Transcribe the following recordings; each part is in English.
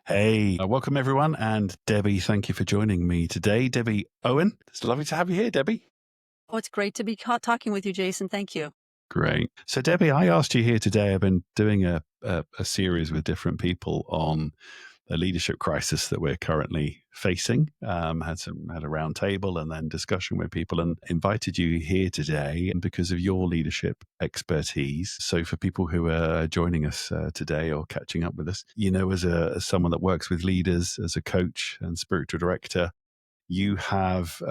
Hey, welcome everyone. And Debbie, thank you for joining me today. Debbie Owen, it's lovely to have you here, Debbie. Oh, it's great to be talking with you, Jason. Thank you. Great. So, Debbie, I asked you here today. I've been doing a series with different people on the leadership crisis that we're currently facing. Had a round table and then discussion with people, and invited you here today because of your leadership expertise. So, for people who are joining us today or catching up with us, as someone that works with leaders, as a coach and spiritual director, you have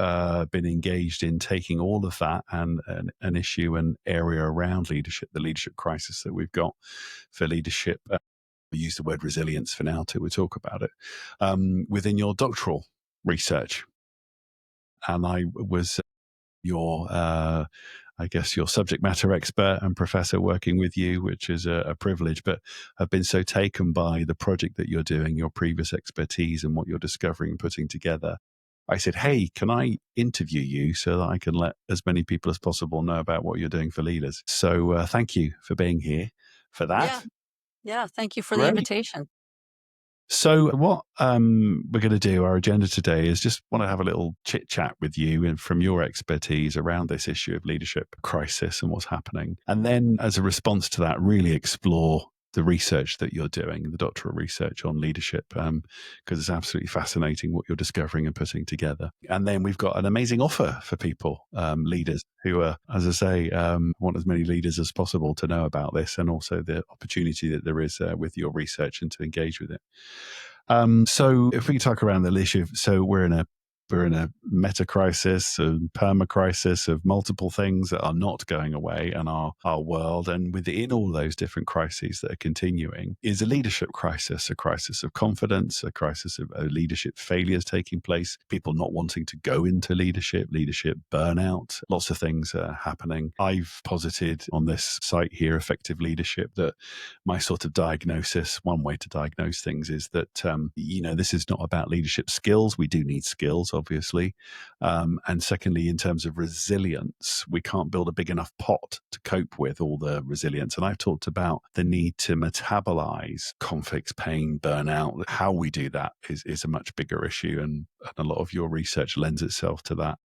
been engaged in taking all of that and an issue and area around leadership, the leadership crisis that we've got for leadership. We use the word resilience for now till we talk about it within your doctoral research. And I was your, I guess, your subject matter expert and professor working with you, which is a privilege, but I've been so taken by the project that you're doing, your previous expertise and what you're discovering and putting together. I said, hey, can I interview you so that I can let as many people as possible know about what you're doing for leaders? So thank you for being here for Yeah, that. yeah. Thank you for the Great. invitation. So what we're going to do, our agenda today is just want to have a little chit chat with you and from your expertise around this issue of leadership crisis and what's happening. And then as a response to that, really explore the research that you're doing, the doctoral research on leadership, because it's absolutely fascinating what you're discovering and putting together. And then we've got an amazing offer for people, leaders who are, as I say, want as many leaders as possible to know about this, and also the opportunity that there is with your research and to engage with it. So if we talk around the issue, so we're in a meta crisis, a perma crisis of multiple things that are not going away in our world. And within all those different crises that are continuing is a leadership crisis, a crisis of confidence, a crisis of leadership failures taking place, people not wanting to go into leadership burnout, lots of things are happening. I've posited on this site here, Effective Leadership, that my sort of diagnosis, one way to diagnose things is that, this is not about leadership skills. We do need skills, obviously. And secondly, in terms of resilience, we can't build a big enough pot to cope with all the resilience. And I've talked about the need to metabolize conflicts, pain, burnout. How we do that is a much bigger issue. And a lot of your research lends itself to that.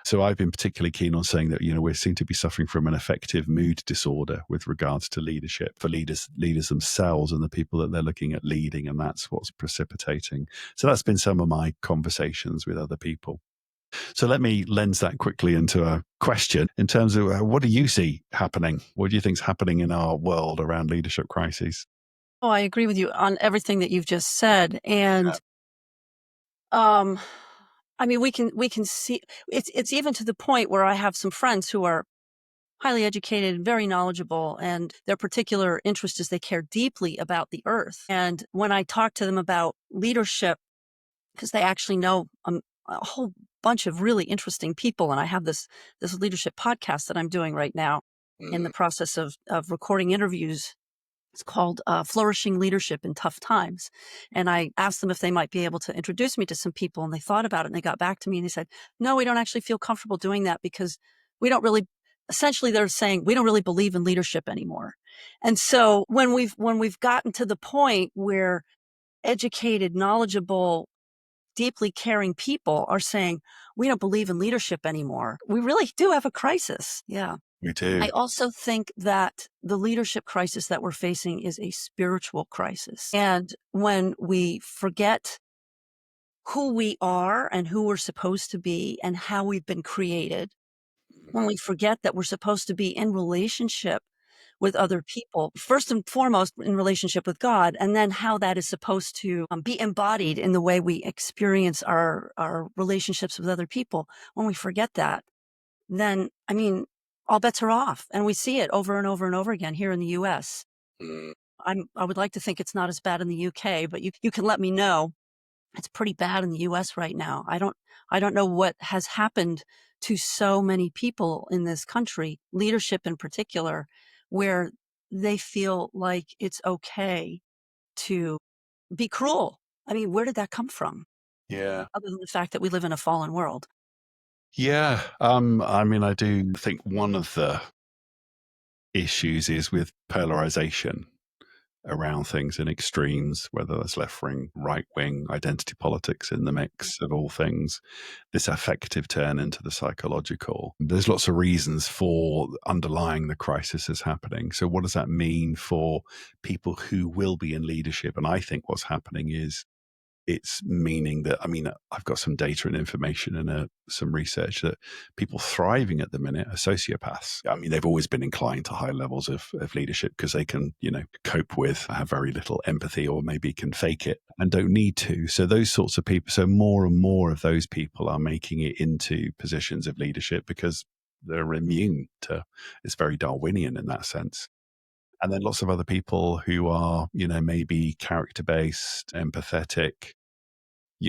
So I've been particularly keen on saying that, we seem to be suffering from an affective mood disorder with regards to leadership for leaders themselves and the people that they're looking at leading. And that's what's precipitating. So that's been some of my conversations with other people. So let me lens that quickly into a question in terms of what do you see happening? What do you think is happening in our world around leadership crises? Oh, I agree with you on everything that you've just said. And um, I mean, we can see it's even to the point where I have some friends who are highly educated, very knowledgeable, and their particular interest is they care deeply about the earth. And when I talk to them about leadership, because they actually know a whole bunch of really interesting people, and I have this leadership podcast that I'm doing right now in the process of recording interviews. It's called Flourishing Leadership in Tough Times. And I asked them if they might be able to introduce me to some people, and they thought about it and they got back to me and they said, no, we don't actually feel comfortable doing that because we don't really, essentially they're saying we don't really believe in leadership anymore. And so when we've gotten to the point where educated, knowledgeable, deeply caring people are saying, we don't believe in leadership anymore, we really do have a crisis. Yeah. Me I too. also think that the leadership crisis that we're facing is a spiritual crisis. And when we forget who we are and who we're supposed to be and how we've been created, when we forget that we're supposed to be in relationship with other people, first and foremost in relationship with God, and then how that is supposed to be embodied in the way we experience our relationships with other people. When we forget that, then, I mean, all bets are off. And we see it over and over and over again here in the US. I would like to think it's not as bad in the UK, but you can let me know. It's pretty bad in the US right now. I don't know what has happened to so many people in this country, leadership in particular, where they feel like it's okay to be cruel. I mean, where did that come from? Yeah. Other than the fact that we live in a fallen world. Yeah. I mean, I do think one of the issues is with polarization. around things in extremes, whether that's left wing, right wing, identity politics in the mix of all things, this affective turn into the psychological. There's lots of reasons for underlying the crisis is happening. So, what does that mean for people who will be in leadership? And I think what's happening is it's meaning that, I mean, I've got some data and information and some research that people thriving at the minute are sociopaths. I mean, they've always been inclined to high levels of leadership because they can, cope with, have very little empathy, or maybe can fake it and don't need to. So those sorts of people, so more and more of those people are making it into positions of leadership because they're immune to, it's very Darwinian in that sense. And then lots of other people who are, maybe character based, empathetic,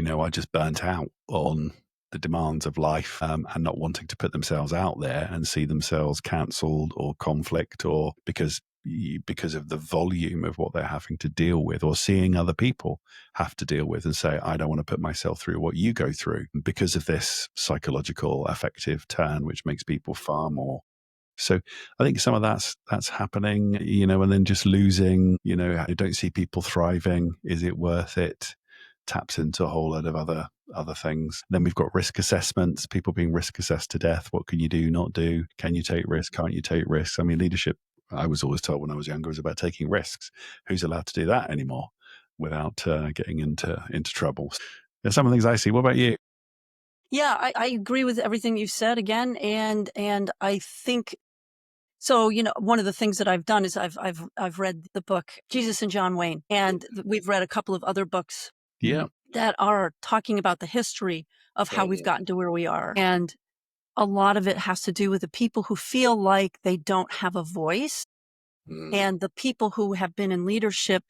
are just burnt out on the demands of life, and not wanting to put themselves out there and see themselves cancelled or conflict, or because of the volume of what they're having to deal with, or seeing other people have to deal with, and say, I don't want to put myself through what you go through, because of this psychological affective turn, which makes people far more. So I think some of that's happening, and then just losing, I don't see people thriving. Is it worth it? Taps into a whole lot of other things. Then we've got risk assessments, people being risk assessed to death. What can you do, not do? Can you take risks? Can't you take risks? I mean, leadership, I was always told when I was younger, was about taking risks. Who's allowed to do that anymore without getting into trouble? There's some of the things I see. What about you? Yeah, I agree with everything you said again, and I think so. One of the things that I've done is I've read the book Jesus and John Wayne, and we've read a couple of other books Yeah. that are talking about the history of how we've gotten to where we are. And a lot of it has to do with the people who feel like they don't have a voice, and the people who have been in leadership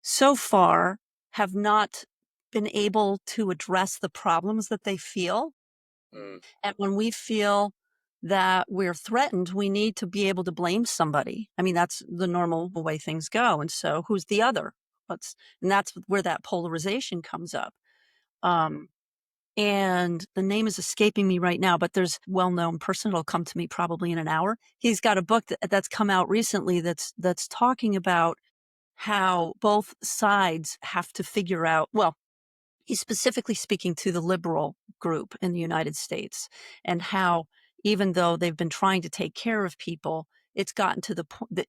so far have not been able to address the problems that they feel. And when we feel that we're threatened, we need to be able to blame somebody. I mean, that's the normal way things go. And so who's the other? And that's where that polarization comes up. And the name is escaping me right now, but there's a well-known person. It'll come to me probably in an hour. He's got a book that's come out recently that's talking about how both sides have to figure out, well, he's specifically speaking to the liberal group in the United States, and how even though they've been trying to take care of people, it's gotten to the point that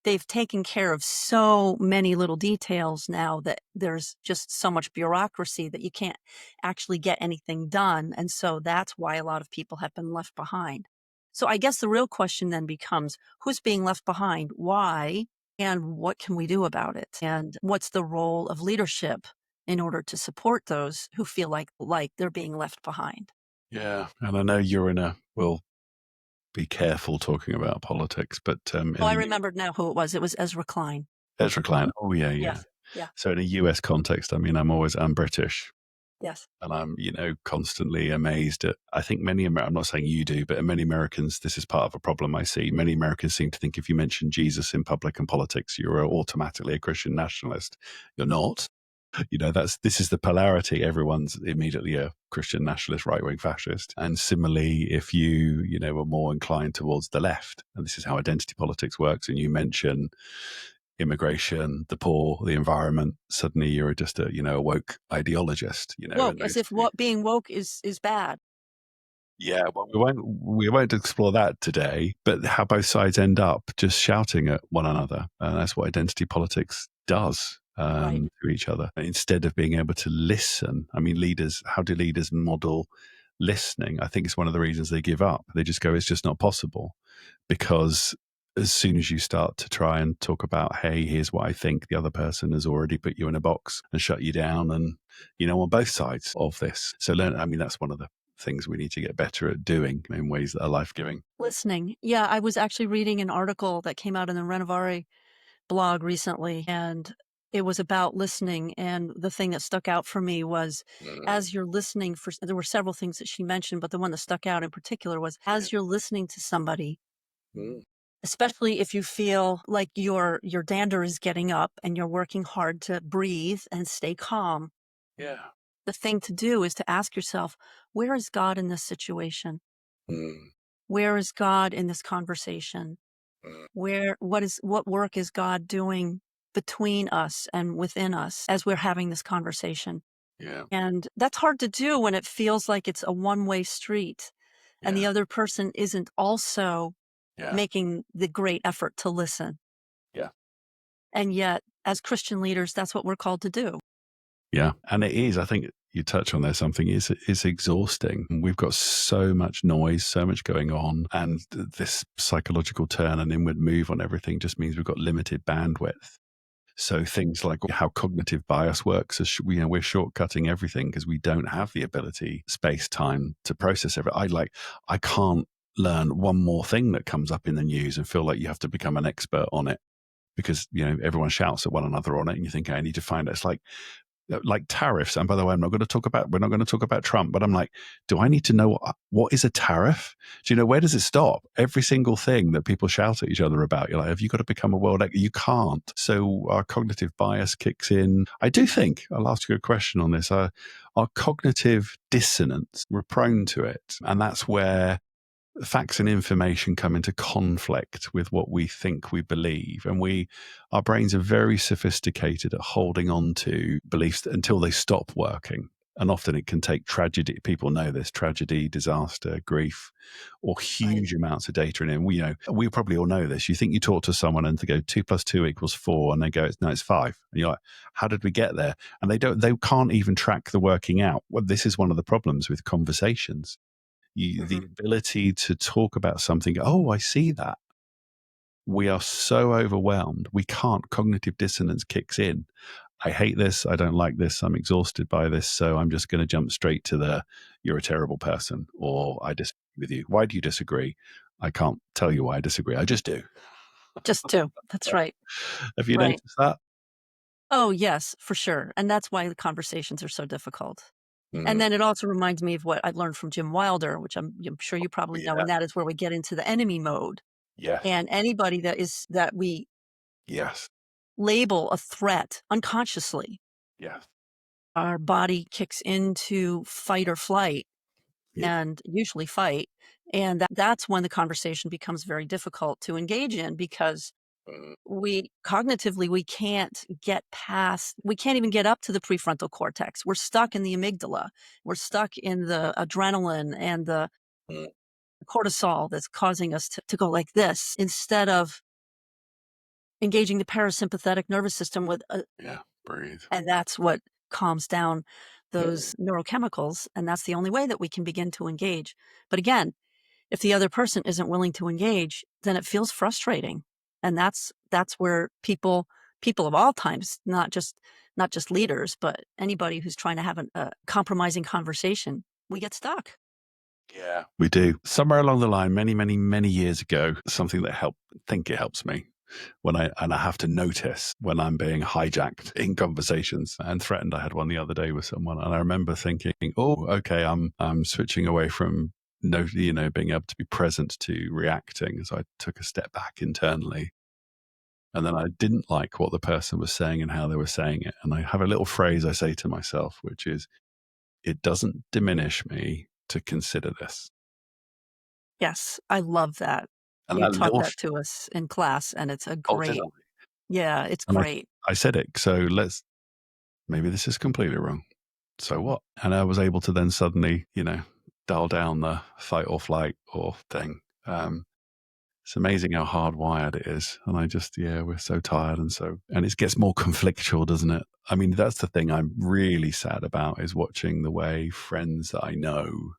they've taken care of so many little details now that there's just so much bureaucracy that you can't actually get anything done. And so that's why a lot of people have been left behind. So I guess the real question then becomes, who's being left behind? Why? And what can we do about it? And what's the role of leadership in order to support those who feel like they're being left behind? Yeah. And I know you're well, be careful talking about politics, but Oh, I remembered now who it was. It was Ezra Klein. Ezra Klein. Oh, yeah, yeah. Yes. Yeah. So in a US context, I mean, I'm British, Yes. and I'm, constantly amazed at, I think I'm not saying you do, but many Americans, this is part of a problem I see. Many Americans seem to think if you mention Jesus in public and politics, you're automatically a Christian nationalist. You're not. This is the polarity. Everyone's immediately a Christian nationalist, right wing fascist. And similarly, if you, are more inclined towards the left, and this is how identity politics works, and you mention immigration, the poor, the environment, suddenly you're just a woke ideologist, Woke, as if being woke is bad. Yeah, well, we won't explore that today, but how both sides end up just shouting at one another, and that's what identity politics does, Right. to each other, instead of being able to listen. I mean, how do leaders model listening? I think it's one of the reasons they give up. They just go, it's just not possible, because as soon as you start to try and talk about, hey, here's what I think, the other person has already put you in a box and shut you down, and on both sides of this. So that's one of the things we need to get better at doing in ways that are life-giving. Listening. Yeah, I was actually reading an article that came out in the Renovare blog recently, and it was about listening. And the thing that stuck out for me was, as you're listening there were several things that she mentioned, but the one that stuck out in particular was, as you're listening to somebody, especially if you feel like your dander is getting up and you're working hard to breathe and stay calm, Yeah. the thing to do is to ask yourself, where is God in this situation? Mm. Where is God in this conversation? Mm. What work is God doing between us and within us as we're having this conversation? Yeah. And that's hard to do when it feels like it's a one-way street and the Yeah. other person isn't also Yeah. making the great effort to listen. Yeah. And yet, as Christian leaders, that's what we're called to do. Yeah. And it is, I think you touch on there something, is exhausting. We've got so much noise, so much going on. And this psychological turn and inward move on everything just means we've got limited bandwidth. So things like how cognitive bias works, we're shortcutting everything because we don't have the ability, space, time to process everything. I can't learn one more thing that comes up in the news and feel like you have to become an expert on it because everyone shouts at one another on it, and you think I need to find it. It's like tariffs. And by the way, we're not going to talk about Trump, but I'm like, do I need to know what is a tariff? Do you know, where does it stop? Every single thing that people shout at each other about, you're like, have you got to become a world expert? You can't. So our cognitive bias kicks in. I do think, I'll ask you a question on this, our cognitive dissonance, we're prone to it. And that's where facts and information come into conflict with what we think we believe. And our brains are very sophisticated at holding on to beliefs until they stop working. And often it can take tragedy. People know this: tragedy, disaster, grief, or Right. huge amounts of data. And we probably all know this. You think you talk to someone and they go 2 + 2 = 4, and they go, no, it's 5. And you're like, how did we get there? And they can't even track the working out. Well, this is one of the problems with conversations. The ability to talk about something, oh, I see that. We are so overwhelmed. We can't, cognitive dissonance kicks in. I hate this. I don't like this. I'm exhausted by this. So I'm just going to jump straight to you're a terrible person, or I disagree with you. Why do you disagree? I can't tell you why I disagree. I just do. Just do. That's right. Have you Right. noticed that? Oh, yes, for sure. And that's why the conversations are so difficult. And Mm. then it also reminds me of what I learned from Jim Wilder, which I'm sure you probably know, Yeah. and that is where we get into the enemy mode. Yes. And anybody that we Yes. label a threat unconsciously, Yes. our body kicks into fight or flight, Yeah. and usually fight. And that's when the conversation becomes very difficult to engage in because Mm. we cognitively, we can't even get up to the prefrontal cortex. We're stuck in the amygdala. We're stuck in the adrenaline and the Mm. cortisol that's causing us to go like this instead of engaging the parasympathetic nervous system Yeah. Breathe. and that's what calms down those neurochemicals. And that's the only way that we can begin to engage. But again, if the other person isn't willing to engage, then it feels frustrating. And that's where people of all times, not just leaders, but anybody who's trying to have a compromising conversation, we get stuck. Yeah. We do. Somewhere along the line, many, many, many years ago, something that think it helps me and I have to notice when I'm being hijacked in conversations and threatened. I had one the other day with someone, and I remember thinking, oh, okay, I'm switching away from being able to be present to reacting. So I took a step back internally. And then I didn't like what the person was saying and how they were saying it. And I have a little phrase I say to myself, which is, it doesn't diminish me to consider this. Yes, I love that. And You that taught little, that to us in class, and it's a oh, did great, I? yeah, it's And great. I said it. So maybe this is completely wrong. So what? And I was able to then suddenly, dial down the fight or flight or thing. It's amazing how hardwired it is. And we're so tired and it gets more conflictual, doesn't it? I mean, that's the thing I'm really sad about, is watching the way friends that I know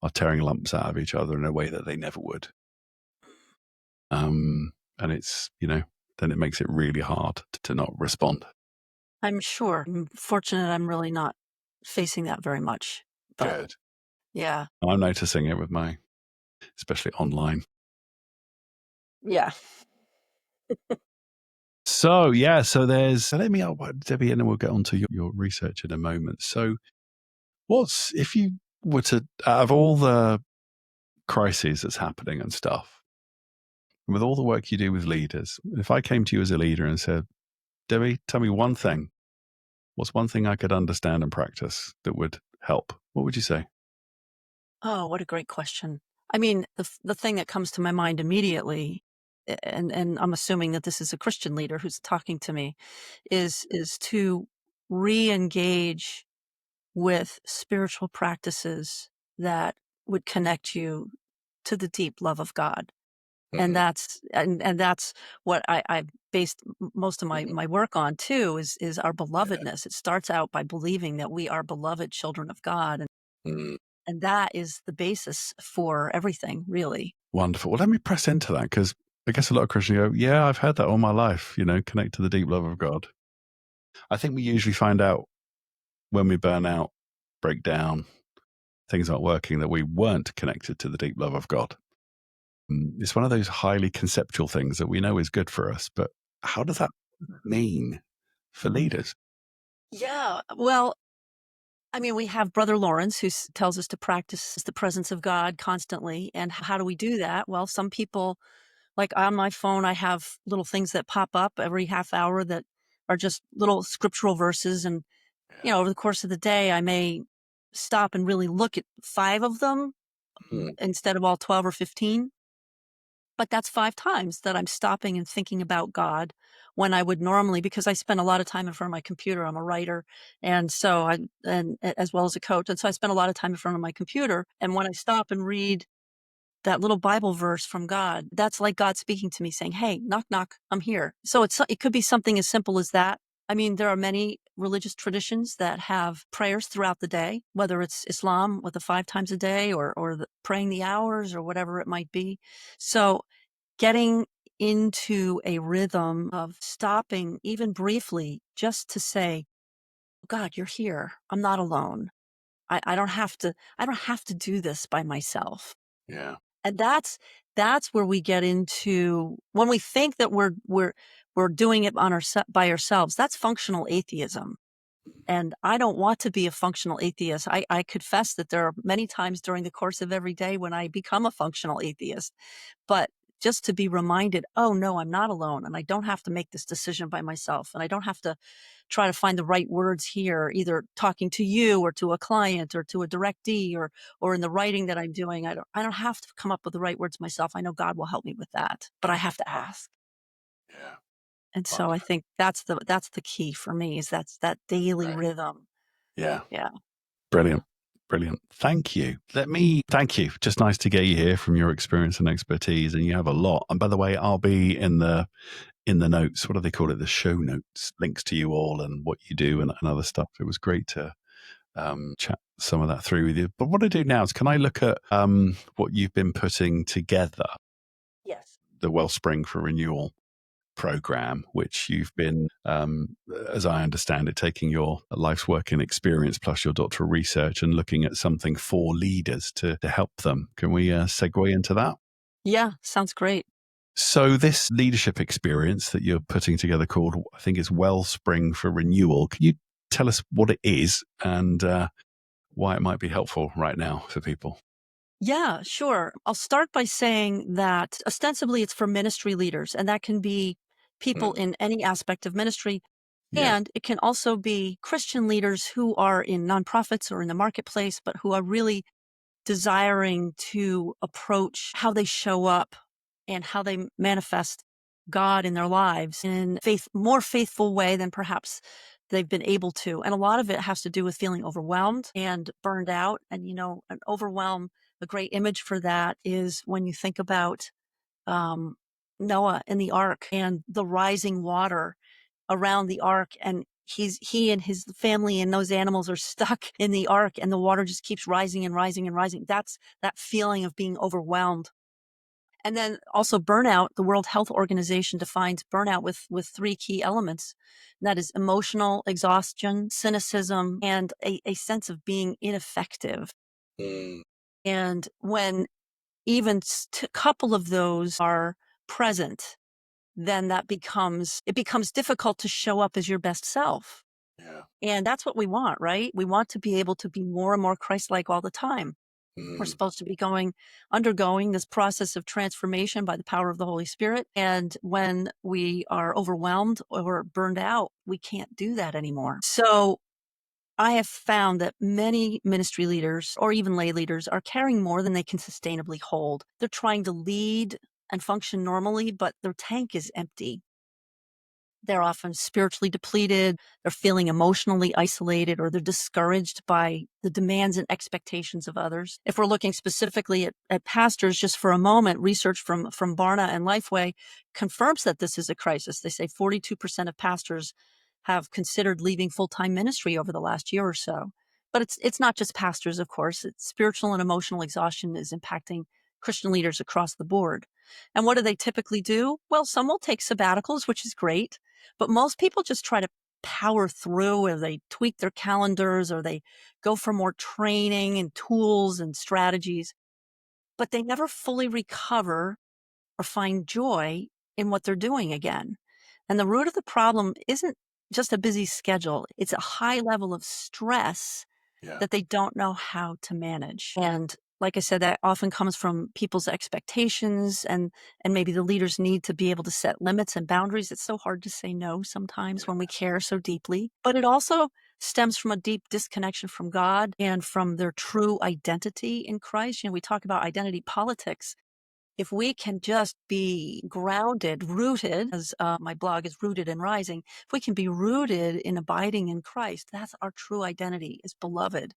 are tearing lumps out of each other in a way that they never would. And it's, then it makes it really hard to not respond. I'm sure. I'm fortunate I'm really not facing that very much. But Good. yeah, I'm noticing it with especially online. yeah. So let me, Debbie, and then we'll get on to your research in a moment. So if you were to, out of all the crises that's happening and stuff, with all the work you do with leaders, if I came to you as a leader and said, Debbie, tell me one thing, what's one thing I could understand and practice that would help? What would you say? Oh, what a great question. I mean, the thing that comes to my mind immediately and I'm assuming that this is a Christian leader who's talking to me, is to re-engage with spiritual practices that would connect you to the deep love of God. And Mhm. that's what I based most of Mhm. my work on too, is our Yeah. belovedness. It starts out by believing that we are beloved children of God, Mm. and that is the basis for everything, really. Wonderful. Well, let me press into that because I guess a lot of Christians go, yeah, I've heard that all my life, connect to the deep love of God. I think we usually find out when we burn out, break down, things aren't working, that we weren't connected to the deep love of God. It's one of those highly conceptual things that we know is good for us, but how does that mean for leaders? Yeah. Well, I mean, we have Brother Lawrence who tells us to practice the presence of God constantly. And how do we do that? Well, some people, like on my phone, I have little things that pop up every half hour that are just little scriptural verses. And, Yeah. over the course of the day, I may stop and really look at 5 of them Mm. instead of all 12 or 15. But that's 5 times that I'm stopping and thinking about God when I would normally, because I spend a lot of time in front of my computer. I'm a writer, and so as well as a coach. And so I spend a lot of time in front of my computer. And when I stop and read that little Bible verse from God, that's like God speaking to me saying, "Hey, knock, knock, I'm here." So it could be something as simple as that. I mean, there are many religious traditions that have prayers throughout the day, whether it's Islam with the 5 times a day, or praying the hours, or whatever it might be. So getting into a rhythm of stopping even briefly just to say, God, you're here. I'm not alone. I don't have to do this by myself. Yeah. And that's where we get into, when we think that we're doing it by ourselves. That's functional atheism. And I don't want to be a functional atheist. I confess that there are many times during the course of every day when I become a functional atheist. But just to be reminded, oh no, I'm not alone, and I don't have to make this decision by myself, and I don't have to try to find the right words here, either talking to you or to a client or to a directee, or in the writing that I'm doing. I don't have to come up with the right words myself. I know God will help me with that, but I have to ask. Yeah. And so I Awesome. think that's the key for me, is that's that daily Right. rhythm. Yeah. Yeah. Brilliant. Brilliant. Thank you. Thank you. Just nice to get you here from your experience and expertise. And you have a lot. And by the way, I'll be in the notes. What do they call it? The show notes, links to you all and what you do and other stuff. It was great to chat some of that through with you. But what I do now is, can I look at what you've been putting together, Yes. the Wellspring for Renewal program, which you've been, as I understand it, taking your life's work and experience plus your doctoral research and looking at something for leaders to help them. Can we segue into that? Yeah. Sounds great. So this leadership experience that you're putting together, called, I think, is Wellspring for Renewal. Can you tell us what it is and why it might be helpful right now for people? Yeah, sure. I'll start by saying that ostensibly it's for ministry leaders, and that can be people Mm. in any aspect of ministry. Yeah. And it can also be Christian leaders who are in nonprofits or in the marketplace, but who are really desiring to approach how they show up and how they manifest God in their lives in more faithful way than perhaps they've been able to. And a lot of it has to do with feeling overwhelmed and burned out. And, an overwhelm, a great image for that is when you think about um, Noah in the ark and the rising water around the ark, and he and his family and those animals are stuck in the ark, and the water just keeps rising and rising and rising. That's that feeling of being overwhelmed. And then also burnout. The World Health Organization defines burnout with 3 key elements. And that is emotional exhaustion, cynicism, and a sense of being ineffective. Mm. And when even a couple of those are present, then it becomes difficult to show up as your best self. Yeah. And that's what we want, right? We want to be able to be more and more Christ-like all the time. We're Mm. supposed to be undergoing this process of transformation by the power of the Holy Spirit. And when we are overwhelmed or burned out, we can't do that anymore. So I have found that many ministry leaders or even lay leaders are carrying more than they can sustainably hold. They're trying to lead and function normally, but their tank is empty. They're often spiritually depleted, they're feeling emotionally isolated, or they're discouraged by the demands and expectations of others. If we're looking specifically at pastors, just for a moment, research from Barna and Lifeway confirms that this is a crisis. They say 42% of pastors have considered leaving full-time ministry over the last year or so. But it's not just pastors, of course. It's spiritual and emotional exhaustion is impacting Christian leaders across the board. And what do they typically do? Well, some will take sabbaticals, which is great. But most people just try to power through, or they tweak their calendars, or they go for more training and tools and strategies, but they never fully recover or find joy in what they're doing again. And the root of the problem isn't just a busy schedule. It's a high level of stress Yeah. that they don't know how to manage. And like I said, that often comes from people's expectations, and maybe the leaders need to be able to set limits and boundaries. It's so hard to say no sometimes when we care so deeply. But it also stems from a deep disconnection from God and from their true identity in Christ. We talk about identity politics. If we can just be grounded, rooted, as my blog is Rooted and Rising, if we can be rooted in abiding in Christ, that's our true identity, is beloved.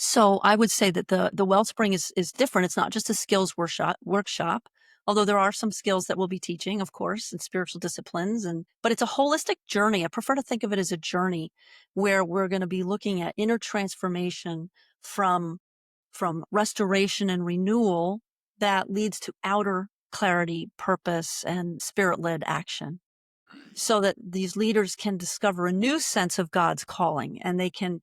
So I would say that the Wellspring is different. It's not just a skills workshop, although there are some skills that we'll be teaching, of course, and spiritual disciplines, but it's a holistic journey. I prefer to think of it as a journey where we're going to be looking at inner transformation from restoration and renewal that leads to outer clarity, purpose, and spirit-led action, so that these leaders can discover a new sense of God's calling, and they can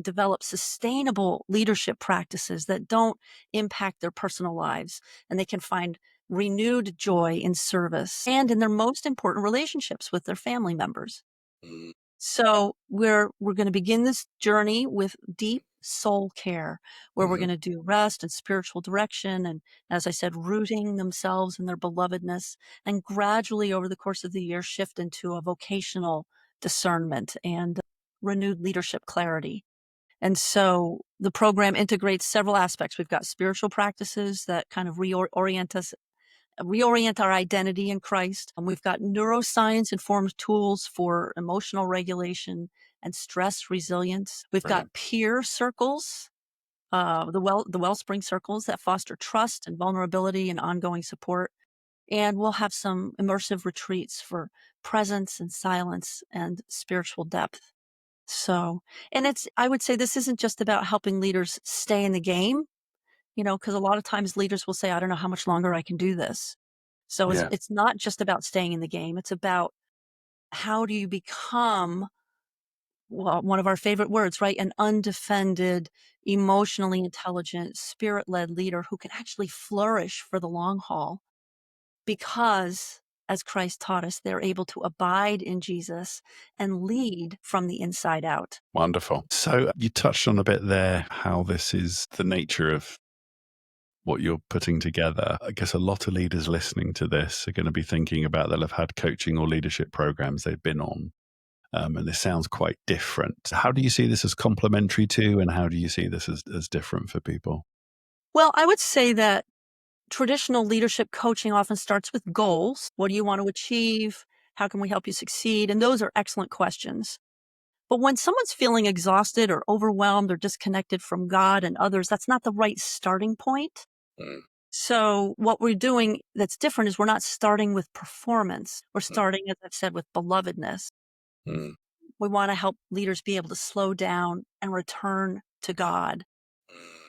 develop sustainable leadership practices that don't impact their personal lives, and they can find renewed joy in service and in their most important relationships with their family members. Mm. So we're going to begin this journey with deep soul care, where we're Mhm. going to do rest and spiritual direction, and as I said, rooting themselves in their belovedness, and gradually over the course of the year shift into a vocational discernment and renewed leadership clarity. And so the program integrates several aspects. We've got spiritual practices that kind of reorient our identity in Christ. And we've got neuroscience-informed tools for emotional regulation and stress resilience. We've Right. got peer circles, the Wellspring circles that foster trust and vulnerability and ongoing support. And we'll have some immersive retreats for presence and silence and spiritual depth. So, and I would say this isn't just about helping leaders stay in the game, because a lot of times leaders will say, I don't know how much longer I can do this. So Yeah. it's not just about staying in the game. It's about how do you become, well, one of our favorite words, right? An undefended, emotionally intelligent, spirit-led leader who can actually flourish for the long haul because, as Christ taught us, they're able to abide in Jesus and lead from the inside out. Wonderful. So you touched on a bit there how this is the nature of what you're putting together. I guess a lot of leaders listening to this are going to be thinking about they'll have had coaching or leadership programs they've been on. And this sounds quite different. How do you see this as complementary to, and how do you see this as different for people? Well, I would say that traditional leadership coaching often starts with goals. What do you want to achieve? How can we help you succeed? And those are excellent questions. But when someone's feeling exhausted or overwhelmed or disconnected from God and others, that's not the right starting point. Mm. So what we're doing that's different is we're not starting with performance. We're starting, as I've said, with belovedness. Mm. We want to help leaders be able to slow down and return to God Mm.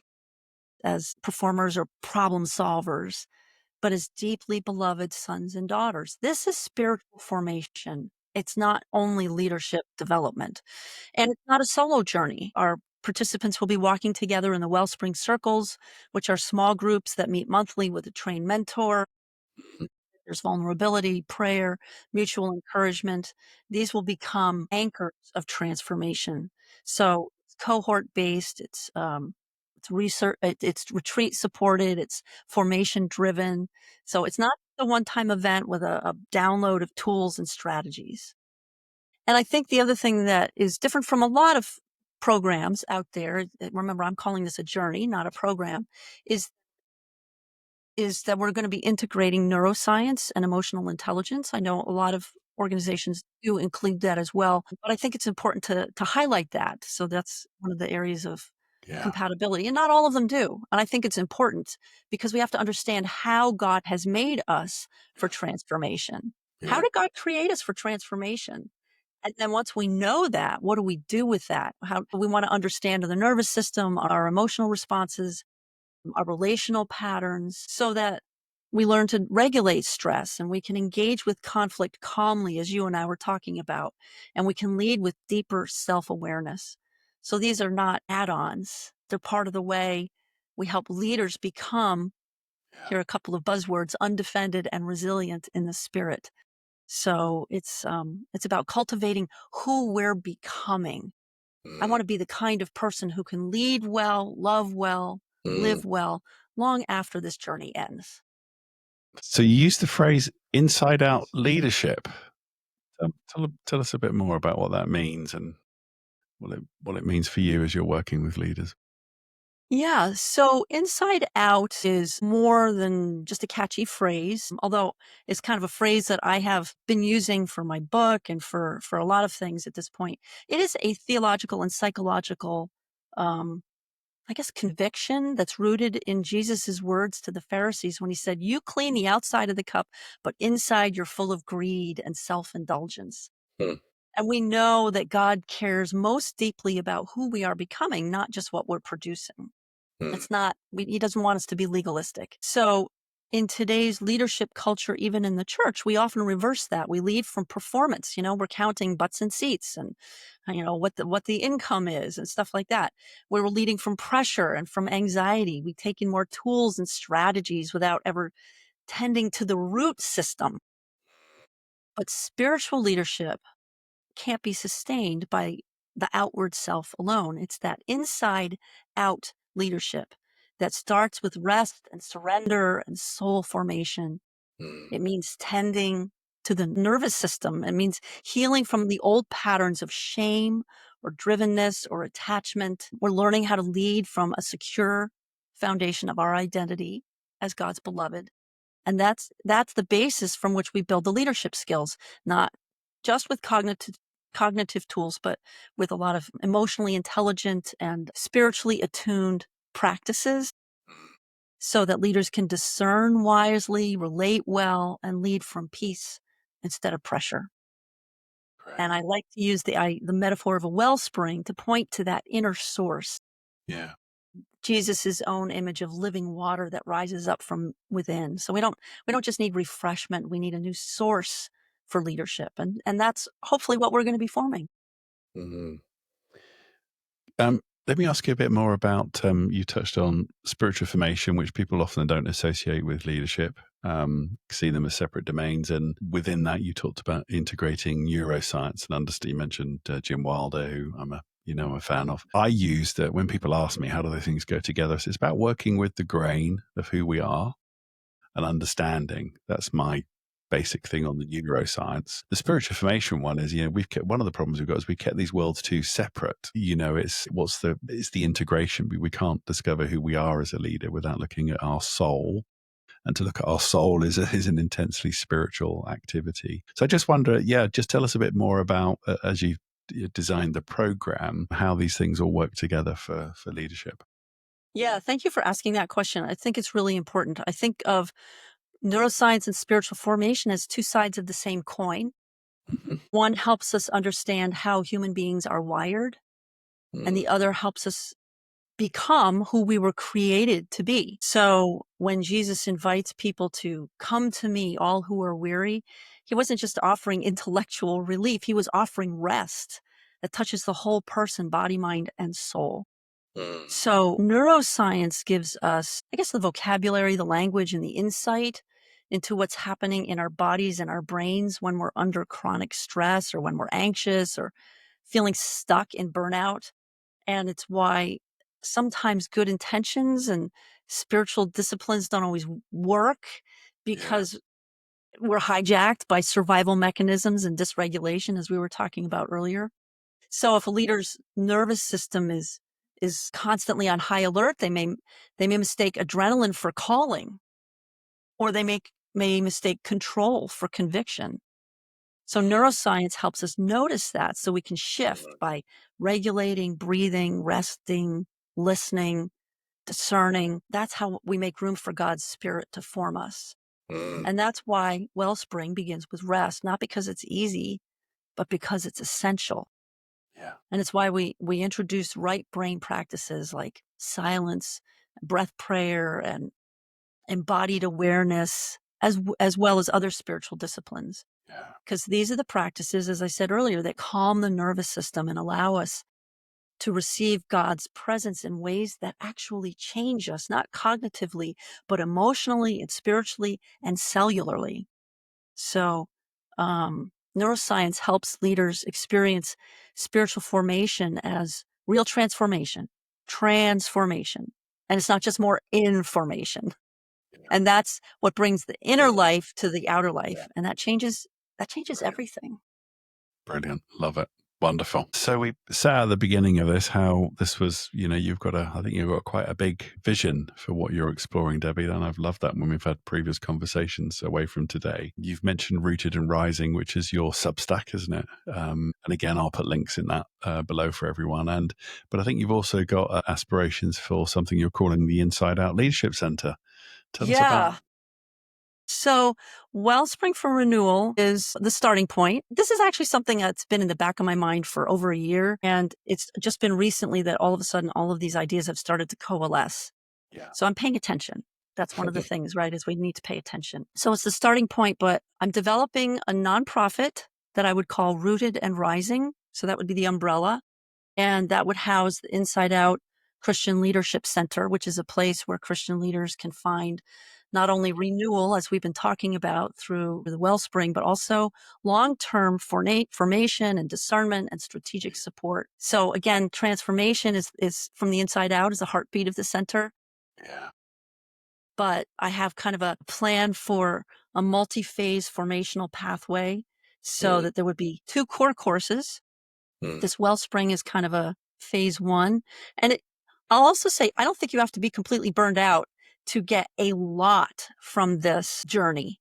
as performers or problem solvers, but as deeply beloved sons and daughters. This is spiritual formation. It's not only leadership development. And it's not a solo journey. Our participants will be walking together in the Wellspring Circles, which are small groups that meet monthly with a trained mentor. There's vulnerability, prayer, mutual encouragement. These will become anchors of transformation. So it's cohort based. It's research. It's retreat supported. It's formation driven. So it's not a one-time event with a download of tools and strategies. And I think the other thing that is different from a lot of programs out there, remember, I'm calling this a journey, not a program, is is that we're going to be integrating neuroscience and emotional intelligence. I know a lot of organizations do include that as well, but I think it's important to highlight that. So that's one of the areas of Yeah. compatibility, and not all of them do. And I think it's important because we have to understand how God has made us for transformation. How Yeah. did God create us for transformation? And then once we know that, what do we do with that? How we want to understand the nervous system, our emotional responses, our relational patterns, so that we learn to regulate stress and we can engage with conflict calmly, as you and I were talking about, and we can lead with deeper self awareness. So these are not add ons, they're part of the way we help leaders become, Yeah. here are a couple of buzzwords, undefended and resilient in the spirit. So it's about cultivating who we're becoming. I want Mm. to be the kind of person who can lead well, love well, Mm. live well, long after this journey ends. So you used the phrase inside out leadership. Tell us a bit more about what that means and what it means for you as you're working with leaders. Yeah, so inside out is more than just a catchy phrase, although it's kind of a phrase that I have been using for my book and for a lot of things at this point. It is a theological and psychological um, I guess, conviction that's rooted in Jesus's words to the Pharisees when he said, "You clean the outside of the cup, but inside you're full of greed and self-indulgence." Mm. And we know that God cares most deeply about who we are becoming, not just what we're producing. Mm. It's not, he doesn't want us to be legalistic. So in today's leadership culture, even in the church, we often reverse that. We lead from performance. We're counting butts and seats and, what the income is and stuff like that. Where we're leading from pressure and from anxiety. We take in more tools and strategies without ever tending to the root system. But spiritual leadership can't be sustained by the outward self alone. It's that inside out leadership that starts with rest and surrender and soul formation. Mm. It means tending to the nervous system. It means healing from the old patterns of shame or drivenness or attachment. We're learning how to lead from a secure foundation of our identity as God's beloved. And that's the basis from which we build the leadership skills, not just with cognitive tools, but with a lot of emotionally intelligent and spiritually attuned practices so that leaders can discern wisely, relate well, and lead from peace instead of pressure. And Great. I like to use the metaphor of a wellspring to point to that inner source, Yeah. Jesus's own image of living water that rises up from within. So we don't just need refreshment, we need a new source for leadership. And that's hopefully what we're going to be forming. Mm-hmm. Let me ask you a bit more about, you touched on spiritual formation, which people often don't associate with leadership, see them as separate domains. And within that, you talked about integrating neuroscience and understand. You mentioned Jim Wilder, who I'm a fan of. I use that when people ask me how do those things go together. So it's about working with the grain of who we are and understanding. That's my basic thing on the neuroscience. The spiritual formation one is, we've kept, one of the problems we've got is we kept these worlds too separate. It's the integration. We can't discover who we are as a leader without looking at our soul. And to look at our soul is an intensely spiritual activity. So I just wonder, just tell us a bit more about, as you designed the program, how these things all work together for leadership. Yeah, thank you for asking that question. I think it's really important. I think of neuroscience and spiritual formation as two sides of the same coin. Mm-hmm. One helps us understand how human beings are wired, and the other helps us become who we were created to be. So when Jesus invites people to come to me, all who are weary, he wasn't just offering intellectual relief, he was offering rest that touches the whole person, body, mind, and soul. Mm. So neuroscience gives us, I guess, the vocabulary, the language, and the insight into what's happening in our bodies and our brains when we're under chronic stress or when we're anxious or feeling stuck in burnout. And it's why sometimes good intentions and spiritual disciplines don't always work Yeah. because we're hijacked by survival mechanisms and dysregulation, as we were talking about earlier. So if a leader's nervous system is constantly on high alert, they may mistake adrenaline for calling. or they may mistake control for conviction. So neuroscience helps us notice that so we can shift by regulating, breathing, resting, listening, discerning. That's how we make room for God's Spirit to form us. Mm. And that's why Wellspring begins with rest, not because it's easy, but because it's essential. Yeah. And it's why we introduce right brain practices like silence, breath prayer, and embodied awareness, as well as other spiritual disciplines. Yeah. Because these are the practices, as I said earlier, that calm the nervous system and allow us to receive God's presence in ways that actually change us, not cognitively, but emotionally and spiritually and cellularly. So, neuroscience helps leaders experience spiritual formation as real transformation. And it's not just more information. And that's what brings the inner life to the outer life. And that changes everything. Brilliant. Love it. Wonderful. So we said at the beginning of this how this was, I think you've got quite a big vision for what you're exploring, Debbie. And I've loved that when we've had previous conversations away from today. You've mentioned Rooted and Rising, which is your Substack, isn't it? And again, I'll put links in that below for everyone. But I think you've also got aspirations for something you're calling the Inside Out Leadership Center. Tell us about. So Wellspring for Renewal is the starting point. This is actually something that's been in the back of my mind for over a year. And it's just been recently that all of a sudden, all of these ideas have started to coalesce. Yeah. So I'm paying attention. That's one of the things, right, is we need to pay attention. So it's the starting point, but I'm developing a nonprofit that I would call Rooted and Rising. So that would be the umbrella. And that would house the Inside Out Christian Leadership Center, which is a place where Christian leaders can find not only renewal, as we've been talking about through the Wellspring, but also long-term formation and discernment and strategic support. So again, transformation is from the inside out, is the heartbeat of the center. Yeah. But I have kind of a plan for a multi-phase formational pathway so that there would be 2 core courses. This Wellspring is kind of a phase 1. And I'll also say, I don't think you have to be completely burned out to get a lot from this journey.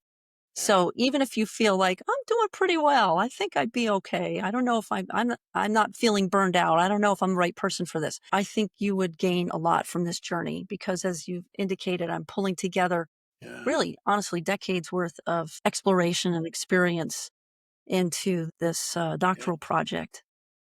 So even if you feel like I'm doing pretty well, I think I'd be okay. I don't know if I'm not feeling burned out. I don't know if I'm the right person for this. I think you would gain a lot from this journey because, as you've indicated, I'm pulling together really, honestly, decades worth of exploration and experience into this doctoral project.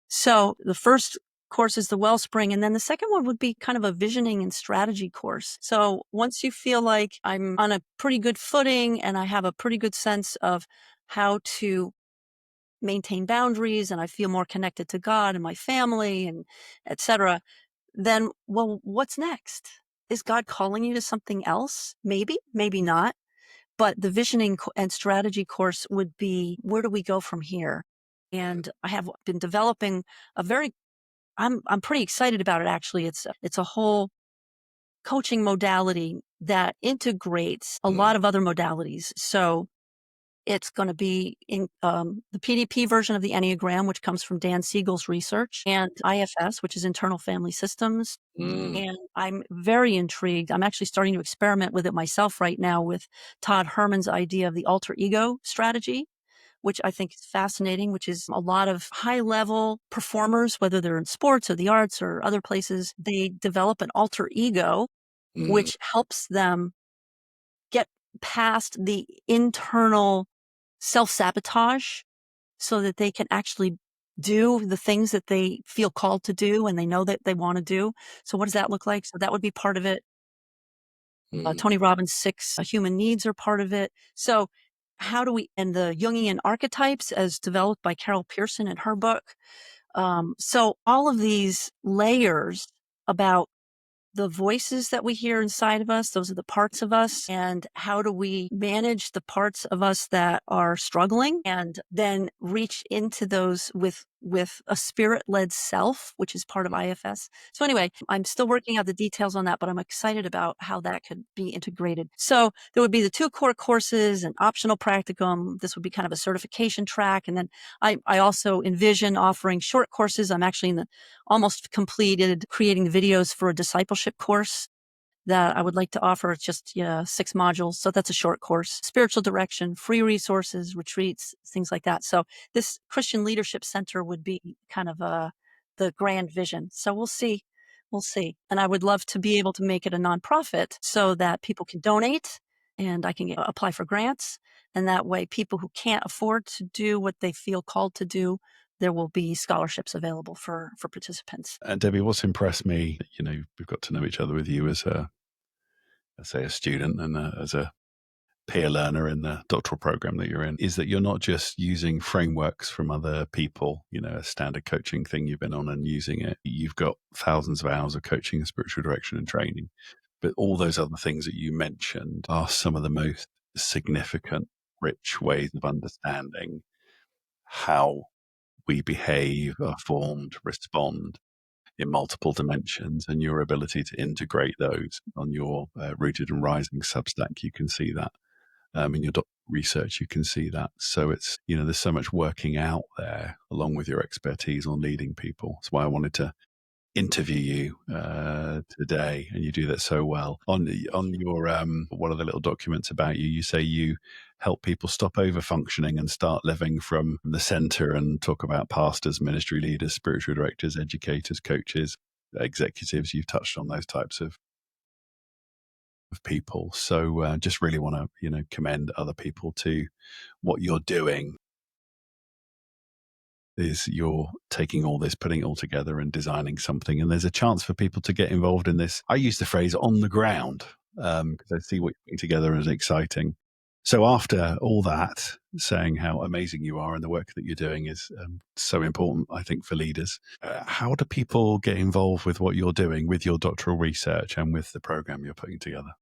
So the first course is the Wellspring, and then the second one would be kind of a visioning and strategy course. So once you feel like I'm on a pretty good footing and I have a pretty good sense of how to maintain boundaries and I feel more connected to God and my family and et cetera, then, well, what's next? Is God calling you to something else? Maybe, maybe not. But the visioning and strategy course would be, where do we go from here? And I have been developing I'm pretty excited about it, actually. It's a whole coaching modality that integrates a lot of other modalities. So it's going to be in the PDP version of the Enneagram, which comes from Dan Siegel's research, and IFS, which is internal family systems. And I'm very intrigued. I'm actually starting to experiment with it myself right now with Todd Herman's idea of the alter ego strategy, which I think is fascinating, which is a lot of high level performers, whether they're in sports or the arts or other places, they develop an alter ego, which helps them get past the internal self-sabotage so that they can actually do the things that they feel called to do and they know that they want to do. So what does that look like? So that would be part of it. Tony Robbins' 6 human needs are part of it. So how do we, and the Jungian archetypes as developed by Carol Pearson in her book. So all of these layers about the voices that we hear inside of us, those are the parts of us. And how do we manage the parts of us that are struggling and then reach into those with a spirit-led self, which is part of IFS. So anyway, I'm still working out the details on that, but I'm excited about how that could be integrated. So there would be the 2 core courses and optional practicum. This would be kind of a certification track. And then I also envision offering short courses. I'm actually almost completed creating the videos for a discipleship course that I would like to offer. It's just 6 modules. So that's a short course, spiritual direction, free resources, retreats, things like that. So this Christian Leadership Center would be kind of the grand vision. So we'll see. We'll see. And I would love to be able to make it a nonprofit so that people can donate and I can apply for grants. And that way, people who can't afford to do what they feel called to do, there will be scholarships available for participants. And Debbie, what's impressed me, we've got to know each other with you as a student and as a peer learner in the doctoral program that you're in, is that you're not just using frameworks from other people, a standard coaching thing you've been on and using it. You've got thousands of hours of coaching and spiritual direction and training. But all those other things that you mentioned are some of the most significant, rich ways of understanding how we behave, are formed, respond in multiple dimensions, and your ability to integrate those on your Rooted and Rising Substack. You can see that in your research, you can see that. So it's, there's so much working out there along with your expertise on leading people. That's why I wanted to interview you today, and you do that so well. On your one of the little documents about you, you say you help people stop over functioning and start living from the center, and talk about pastors, ministry leaders, spiritual directors, educators, coaches, executives. You've touched on those types of people. So just really want to commend other people to what you're doing. Is you're taking all this, putting it all together and designing something. And there's a chance for people to get involved in this. I use the phrase on the ground because I see what you're putting together as exciting. So after all that, saying how amazing you are and the work that you're doing is so important, I think, for leaders. How do people get involved with what you're doing with your doctoral research and with the program you're putting together?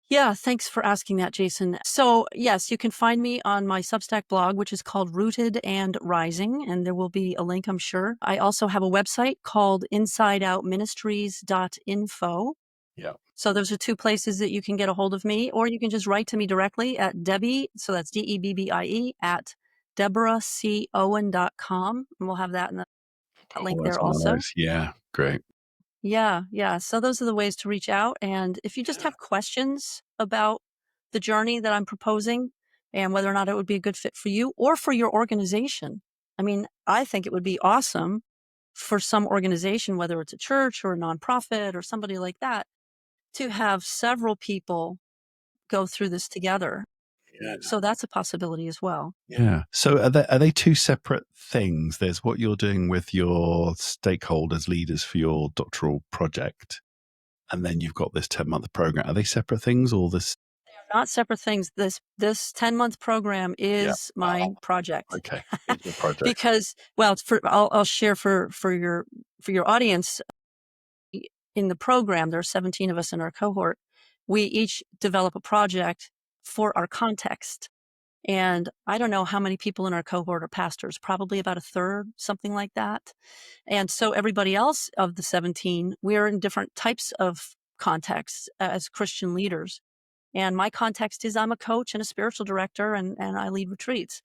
Yeah, thanks for asking that, Jason. So yes, you can find me on my Substack blog, which is called Rooted and Rising, and there will be a link, I'm sure. I also have a website called insideoutministries.info. Yeah. So those are 2 places that you can get a hold of me, or you can just write to me directly at Debbie, so that's DEBBIE, at DeborahCohen.com, and we'll have that in the link there also. Yeah, great. Yeah. So those are the ways to reach out. And if you just have questions about the journey that I'm proposing and whether or not it would be a good fit for you or for your organization, I mean, I think it would be awesome for some organization, whether it's a church or a nonprofit or somebody like that, to have several people go through this together. Yeah. So that's a possibility as well. Yeah. So are they 2 separate things? There's what you're doing with your stakeholders, leaders for your doctoral project, and then you've got this 10-month program. Are they separate things, or this? They're not separate things. This 10-month program is my project. Okay, it's your project. Because, well, I'll share for your audience. In the program, there are 17 of us in our cohort. We each develop a project for our context. And I don't know how many people in our cohort are pastors, probably about a third, something like that. And so everybody else of the 17, we're in different types of contexts as Christian leaders. And my context is I'm a coach and a spiritual director, and I lead retreats.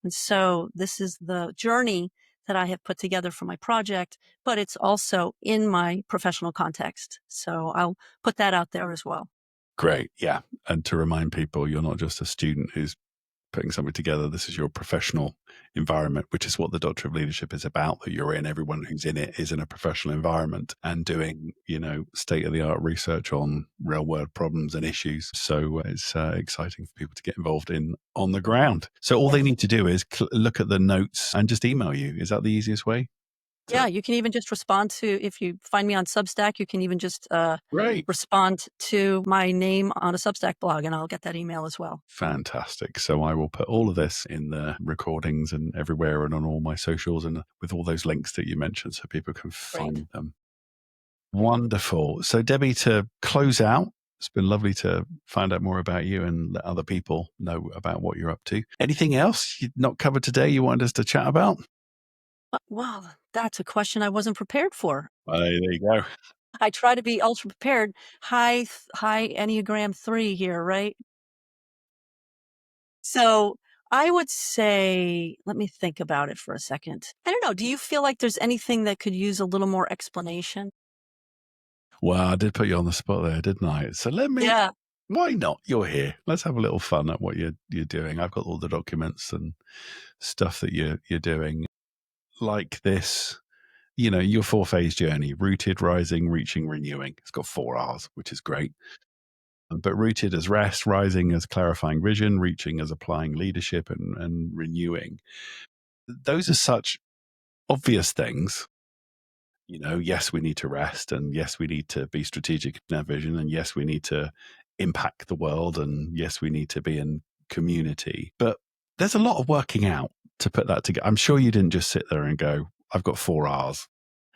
And so this is the journey that I have put together for my project, but it's also in my professional context. So I'll put that out there as well. Great. Yeah. And to remind people, you're not just a student who's putting something together. This is your professional environment, which is what the Doctor of Leadership is about, that you're in. Everyone who's in it is in a professional environment and doing, state-of-the-art research on real-world problems and issues. So it's exciting for people to get involved in on the ground. So all they need to do is look at the notes and just email you. Is that the easiest way? Yeah, you can even just respond to, if you find me on Substack, you can even just respond to my name on a Substack blog, and I'll get that email as well. Fantastic. So I will put all of this in the recordings and everywhere and on all my socials and with all those links that you mentioned so people can find them. Wonderful. So Debbie, to close out, it's been lovely to find out more about you and let other people know about what you're up to. Anything else you've not covered today you wanted us to chat about? Well, that's a question I wasn't prepared for. There you go. I try to be ultra prepared. High Enneagram 3 here, right? So I would say, let me think about it for a second. I don't know. Do you feel like there's anything that could use a little more explanation? Well, I did put you on the spot there, didn't I? So Yeah. why not? You're here. Let's have a little fun at what you're doing. I've got all the documents and stuff that you're doing. Like this, your 4-phase journey: rooted, rising, reaching, renewing. It's got 4 R's, which is great. But rooted as rest, rising as clarifying vision, reaching as applying leadership, and renewing. Those are such obvious things. Yes, we need to rest, and yes, we need to be strategic in our vision, and yes, we need to impact the world, and yes, we need to be in community. But there's a lot of working out to put that together. I'm sure you didn't just sit there and go, I've got 4 R's.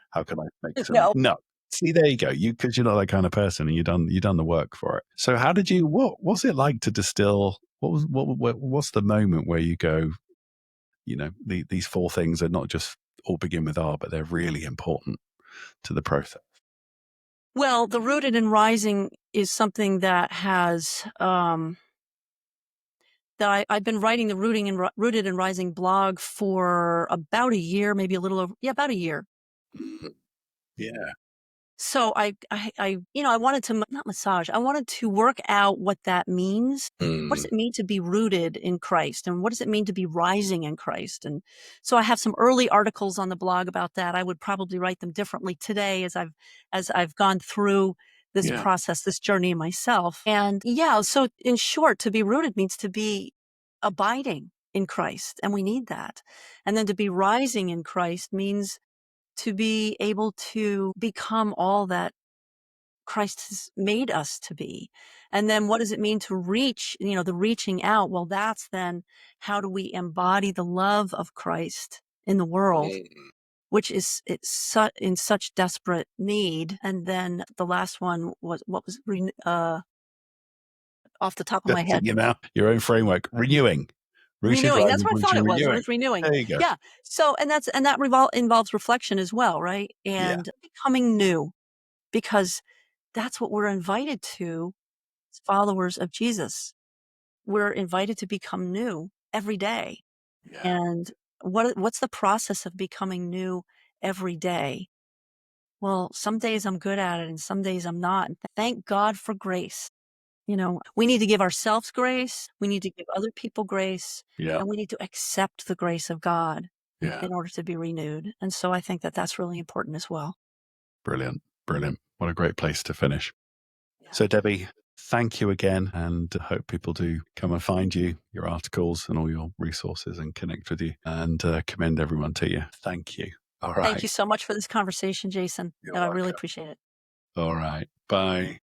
How can I make some? No. No. See, there you go. Because you're not that kind of person, and you've done the work for it. So how did you, what's it like to distill? What's the moment where you go, these 4 things are not just all begin with R, but they're really important to the process? Well, the rooted and rising is something that has that I've been writing the rooted and rising blog for about a year, maybe a little over, about a year. Yeah. So I wanted to not massage. I wanted to work out what that means. What does it mean to be rooted in Christ, and what does it mean to be rising in Christ? And so I have some early articles on the blog about that. I would probably write them differently today as I've gone through this process, this journey myself. And so in short, to be rooted means to be abiding in Christ, and we need that. And then to be rising in Christ means to be able to become all that Christ has made us to be. And then what does it mean to reach, the reaching out? Well, that's then how do we embody the love of Christ in the world, which is in such desperate need. And then the last one was, what was off the top of my head? Your own framework, renewing. Renewing. That's what I thought it was. It was renewing. There you go. Yeah. So, and that involves reflection as well, right? And becoming new, because that's what we're invited to as followers of Jesus. We're invited to become new every day. Yeah. And what's the process of becoming new every day? Well, some days I'm good at it and some days I'm not. And thank God for grace. We need to give ourselves grace. We need to give other people grace. And we need to accept the grace of God in order to be renewed. And so I think that that's really important as well. Brilliant. Brilliant. What a great place to finish. Yeah. So Debbie, thank you again, and I hope people do come and find you, your articles and all your resources, and connect with you, and commend everyone to you. Thank you. All right. Thank you so much for this conversation, Jason. I really appreciate it. All right. Bye.